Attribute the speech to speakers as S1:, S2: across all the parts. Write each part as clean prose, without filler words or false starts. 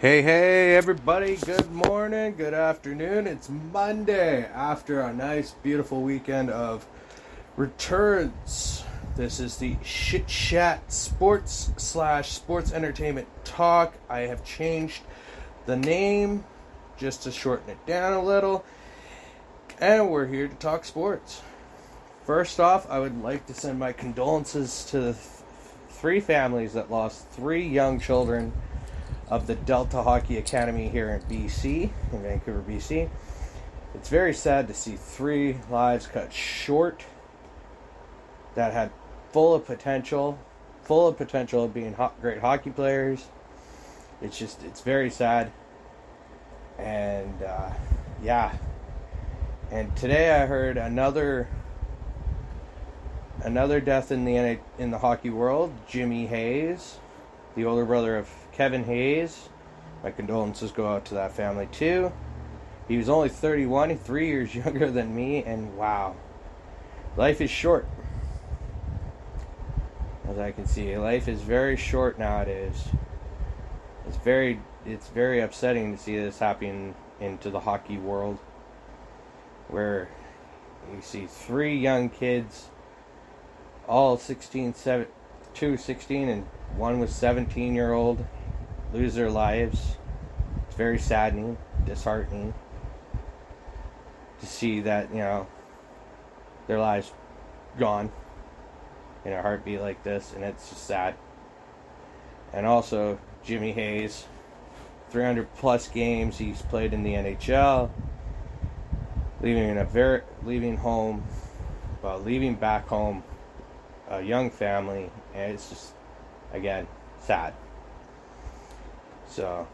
S1: Hey, everybody. Good morning, good afternoon. It's Monday after a nice, beautiful weekend of returns. This is the Shit Chat Sports / Sports Entertainment Talk. I have changed the name just to shorten it down a little. And we're here to talk sports. First off, I would like to send my condolences to the three families that lost three young children of the Delta Hockey Academy here in BC, in Vancouver, BC. It's very sad to see three lives cut short that had full of potential of being great hockey players. It's very sad. And, yeah. And today I heard another death in the hockey world. Jimmy Hayes, the older brother of Kevin Hayes. My condolences go out to that family too. He was only 31, 3 years younger than me, and wow. Life is short. As I can see, life is very short nowadays. It's very upsetting to see this happening into the hockey world, where you see three young kids, all 16, 16, and one was 17-year-old, lose their lives. It's very saddening, disheartening to see that, their lives gone in a heartbeat like this, and it's just sad. And also, Jimmy Hayes, 300 plus games he's played in the NHL, leaving back home a young family, and it's just, again, sad. So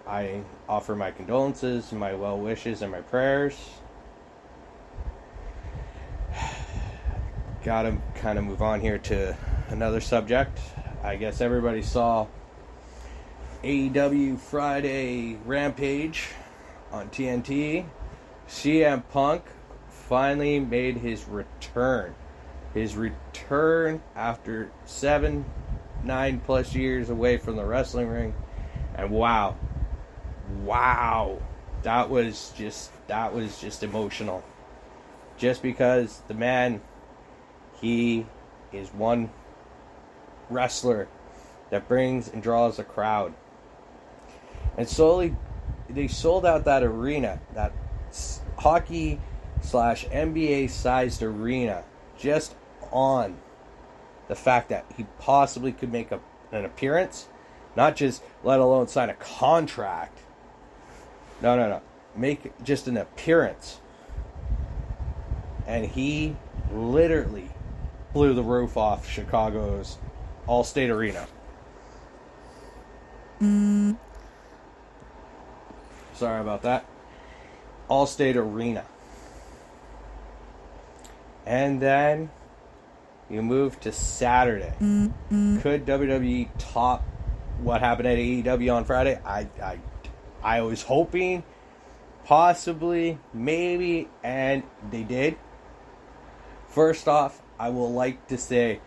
S1: I offer my condolences, my well wishes, and my prayers. Gotta kind of move on here to another subject. I guess everybody saw AEW Friday Rampage on TNT. CM Punk finally made his return. His return after 9 plus years away from the wrestling ring. And wow, that was just emotional. Just because the man, he is one wrestler that brings and draws a crowd. And slowly, they sold out that arena, that hockey / NBA sized arena, just on the fact that he possibly could make an appearance. Not just, let alone sign a contract. No. Make just an appearance. And he literally blew the roof off Chicago's Allstate Arena. Sorry about that. Allstate Arena. And then you move to Saturday. Could WWE top what happened at AEW on Friday? I was hoping, possibly, maybe, and they did. First off, I will like to say,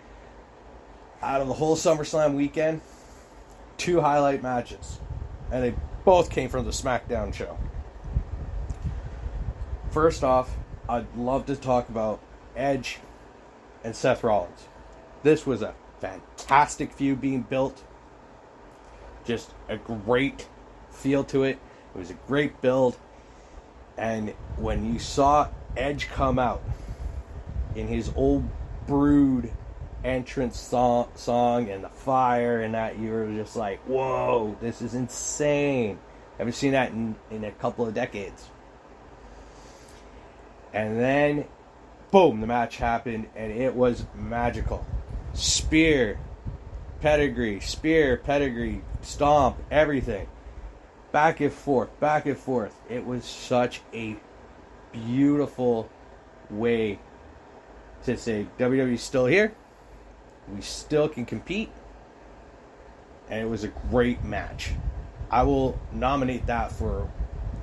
S1: out of the whole SummerSlam weekend, 2 highlight matches, and they both came from the SmackDown show. First off, I'd love to talk about Edge and Seth Rollins. This was a fantastic feud being built. Just a great feel to it. It was a great build. And when you saw Edge come out in his old Brood entrance song and the fire and that, you were just like, whoa, this is insane. Haven't seen that in a couple of decades. And then, boom, the match happened, and it was magical. Spear, pedigree, stomp, everything. Back and forth. It was such a beautiful way to say WWE's still here. We still can compete. And it was a great match. I will nominate that for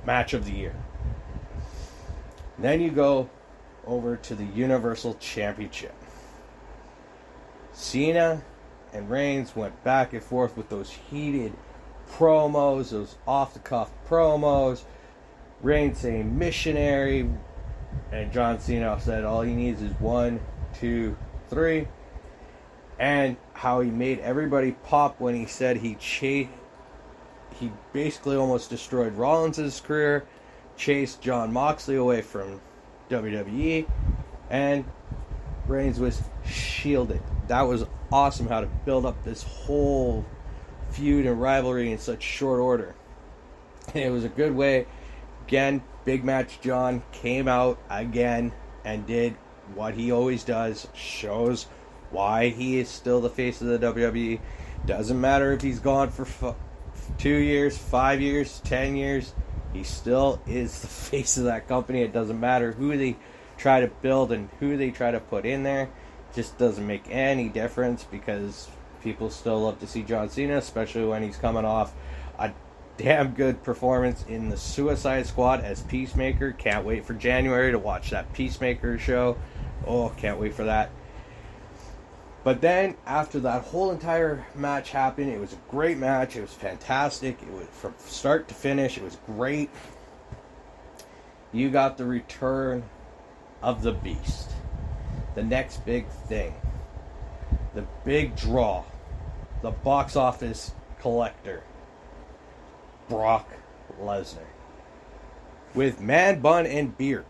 S1: Match of the Year. Then you go over to the Universal Championship. Cena and Reigns went back and forth with those heated promos, those off-the-cuff promos. Reigns saying missionary, and John Cena said all he needs is 1, 2, 3. And how he made everybody pop when he said he basically almost destroyed Rollins' career, chased Jon Moxley away from WWE, and Reigns was shielded. That was awesome, how to build up this whole feud and rivalry in such short order. And it was a good way. Again, Big Match John came out again and did what he always does, shows why he is still the face of the WWE. Doesn't matter if he's gone for 2 years, 5 years, 10 years, he still is the face of that company. It doesn't matter who they try to build and who they try to put in there. It just doesn't make any difference, because people still love to see John Cena, especially when he's coming off a damn good performance in the Suicide Squad as Peacemaker. Can't wait for January to watch that Peacemaker show. Oh, can't wait for that. But then, after that whole entire match happened, it was a great match. It was fantastic. It was from start to finish. It was great. You got the return of the Beast. The next big thing. The big draw. The box office collector. Brock Lesnar. With man bun and beard.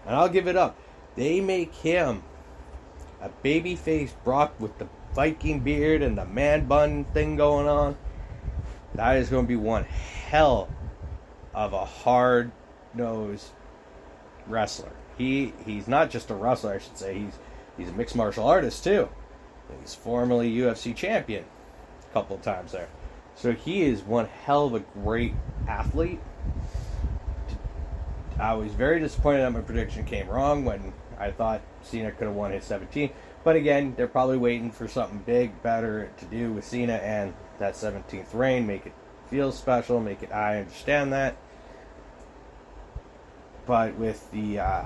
S1: And I'll give it up. They make him a babyface Brock with the Viking beard and the man bun thing going on. That is going to be one hell of a hard-nosed wrestler. He's not just a wrestler, I should say. He's a mixed martial artist too. He's formerly UFC champion a couple of times there. So he is one hell of a great athlete. I was very disappointed that my prediction came wrong when I thought Cena could have won his 17. But again, they're probably waiting for something big, better to do with Cena and that 17th reign. Make it feel special. I understand that. But with the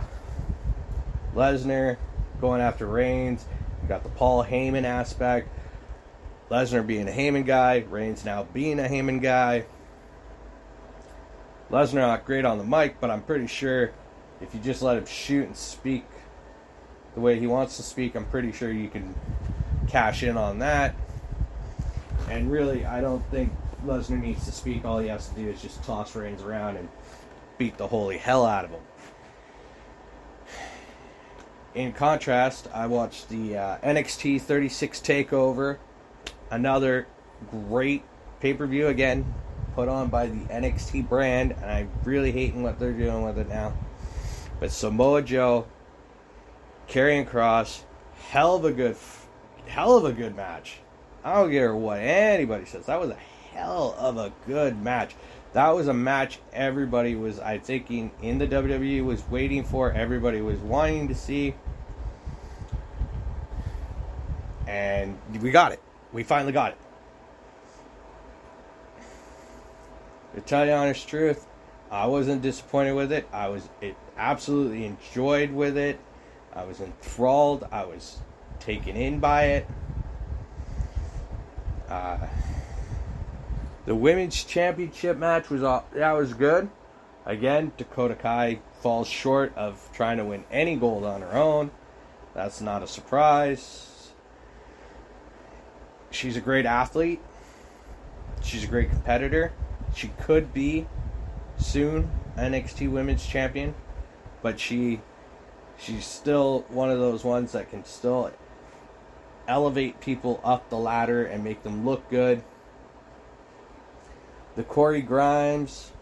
S1: Lesnar going after Reigns, you got the Paul Heyman aspect. Lesnar being a Heyman guy. Reigns now being a Heyman guy. Lesnar not great on the mic, but I'm pretty sure if you just let him shoot and speak the way he wants to speak, I'm pretty sure you can cash in on that. And really, I don't think Lesnar needs to speak. All he has to do is just toss Reigns around and beat the holy hell out of him. In contrast, I watched the NXT 36 TakeOver. Another great pay-per-view, again, put on by the NXT brand, and I'm really hating what they're doing with it now. But Samoa Joe, Karrion Kross, hell of a good match. I don't care what anybody says. That was a hell of a good match. That was a match everybody was, I thinking, in the WWE was waiting for. Everybody was wanting to see. And we got it. We finally got it. To tell you the honest truth, I wasn't disappointed with it. I was absolutely enjoyed with it. I was enthralled. I was taken in by it. The women's championship match was good. Again, Dakota Kai falls short of trying to win any gold on her own. That's not a surprise. She's a great athlete. She's a great competitor. She could be soon NXT Women's Champion, but she's still one of those ones that can still elevate people up the ladder and make them look good. The Corey Grimes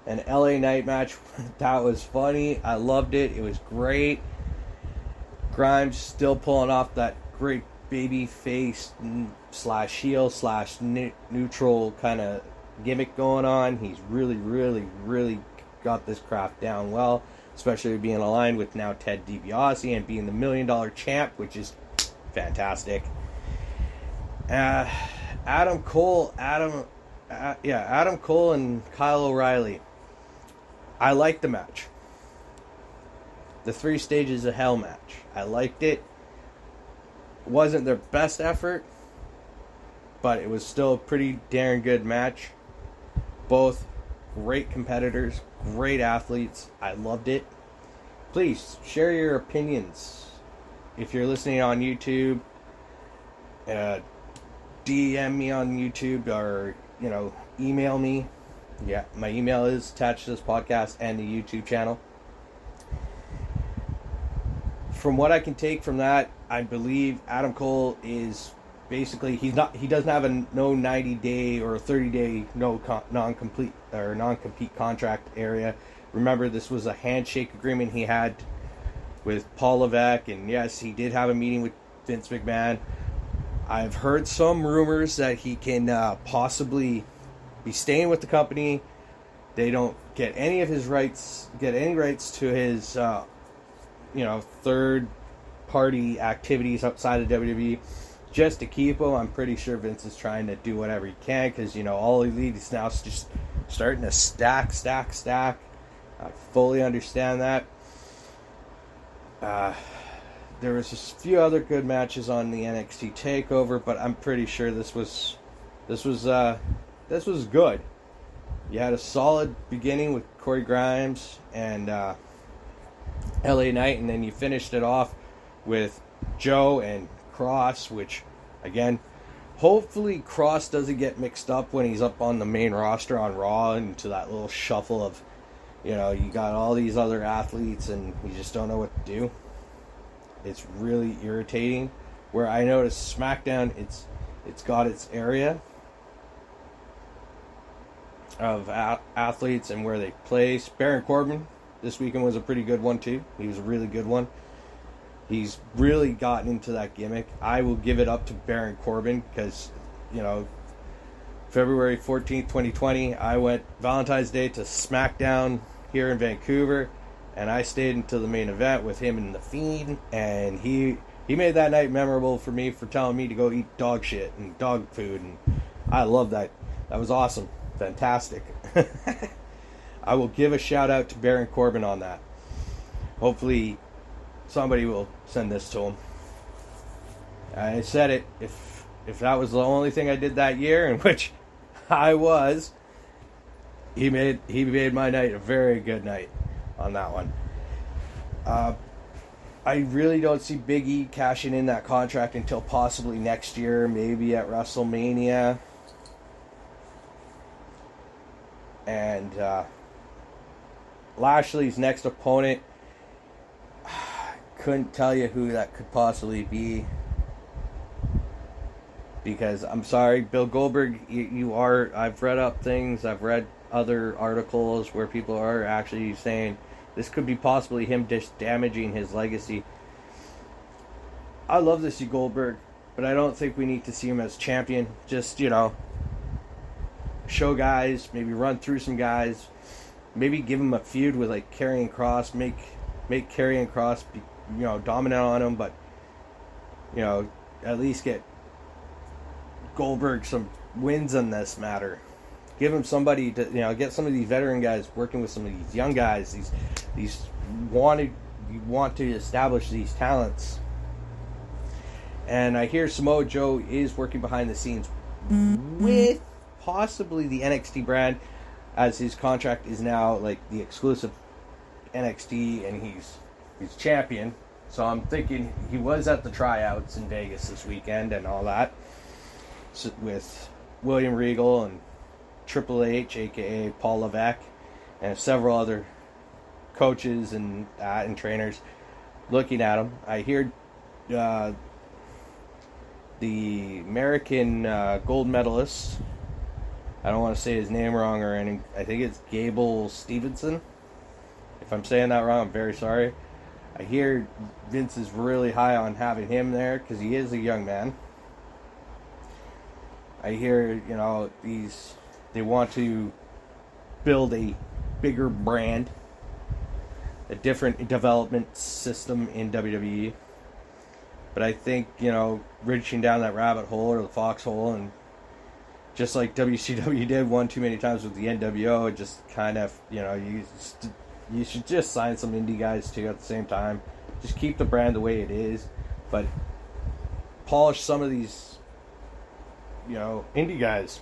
S1: and LA Knight match, that was funny. I loved it. It was great. Grimes still pulling off that great baby face / heel / neutral kind of gimmick going on. He's really, really, really got this craft down well, especially being aligned with now Ted DiBiase and being the $1 million champ, which is fantastic. Adam Cole and Kyle O'Reilly. I liked the match. The 3 Stages of Hell match. I liked it. Wasn't their best effort, but it was still a pretty darn good match. Both great competitors, great athletes. I loved it. Please share your opinions. If you're listening on YouTube, DM me on YouTube, or email me. Yeah, my email is attached to this podcast and the YouTube channel. From what I can take from that, I believe Adam Cole is basically he doesn't have a no 90-day or 30-day non-compete contract area. Remember, this was a handshake agreement he had with Paul Levesque, and yes, he did have a meeting with Vince McMahon. I've heard some rumors that he can possibly be staying with the company. They don't get any of his rights, to his third party activities outside of WWE, just to keep him. I'm pretty sure Vince is trying to do whatever he can, because All Elite is now just starting to stack. I fully understand that. There was a few other good matches on the NXT Takeover, but I'm pretty sure this was good. You had a solid beginning with Corey Grimes and LA Knight, and then you finished it off with Joe and Cross, which, again, hopefully Cross doesn't get mixed up when he's up on the main roster on Raw into that little shuffle of, you got all these other athletes and you just don't know what to do. It's really irritating. Where I noticed SmackDown, it's got its area of athletes and where they place. Baron Corbin this weekend was a pretty good one too. He was a really good one. He's really gotten into that gimmick. I will give it up to Baron Corbin because, February 14th, 2020, I went Valentine's Day to SmackDown here in Vancouver, and I stayed until the main event with him and The Fiend, and he made that night memorable for me for telling me to go eat dog shit and dog food, and I love that. That was awesome. Fantastic. I will give a shout out to Baron Corbin on that. Hopefully somebody will send this to him. I said it. If that was the only thing I did that year, in which I was, he made my night a very good night on that one. I really don't see Big E cashing in that contract until possibly next year, maybe at WrestleMania. And Lashley's next opponent, couldn't tell you who that could possibly be. Because, I'm sorry, Bill Goldberg, I've read up things, I've read other articles where people are actually saying this could be possibly him just damaging his legacy. I love to see Goldberg, but I don't think we need to see him as champion. Just, show guys, maybe run through some guys, maybe give him a feud with like Karrion Kross, make Karrion Kross be, dominant on him, but at least get Goldberg some wins in this matter. Give him somebody to, get some of these veteran guys working with some of these young guys. You want to establish these talents. And I hear Samoa Joe is working behind the scenes with possibly the NXT brand, as his contract is now like the exclusive NXT, and he's champion. So I'm thinking he was at the tryouts in Vegas this weekend and all that, so with William Regal and Triple H, aka Paul Levesque, and several other coaches and trainers looking at him. I hear the American gold medalist, I don't want to say his name wrong or anything, I think it's Gable Stevenson. If I'm saying that wrong, I'm very sorry. I hear Vince is really high on having him there because he is a young man. I hear, they want to build a bigger brand, a different development system in WWE. But I think, reaching down that rabbit hole or the foxhole, and just like WCW did one too many times with the NWO, it just kind of, you should just sign some indie guys too at the same time. Just keep the brand the way it is, but polish some of these indie guys.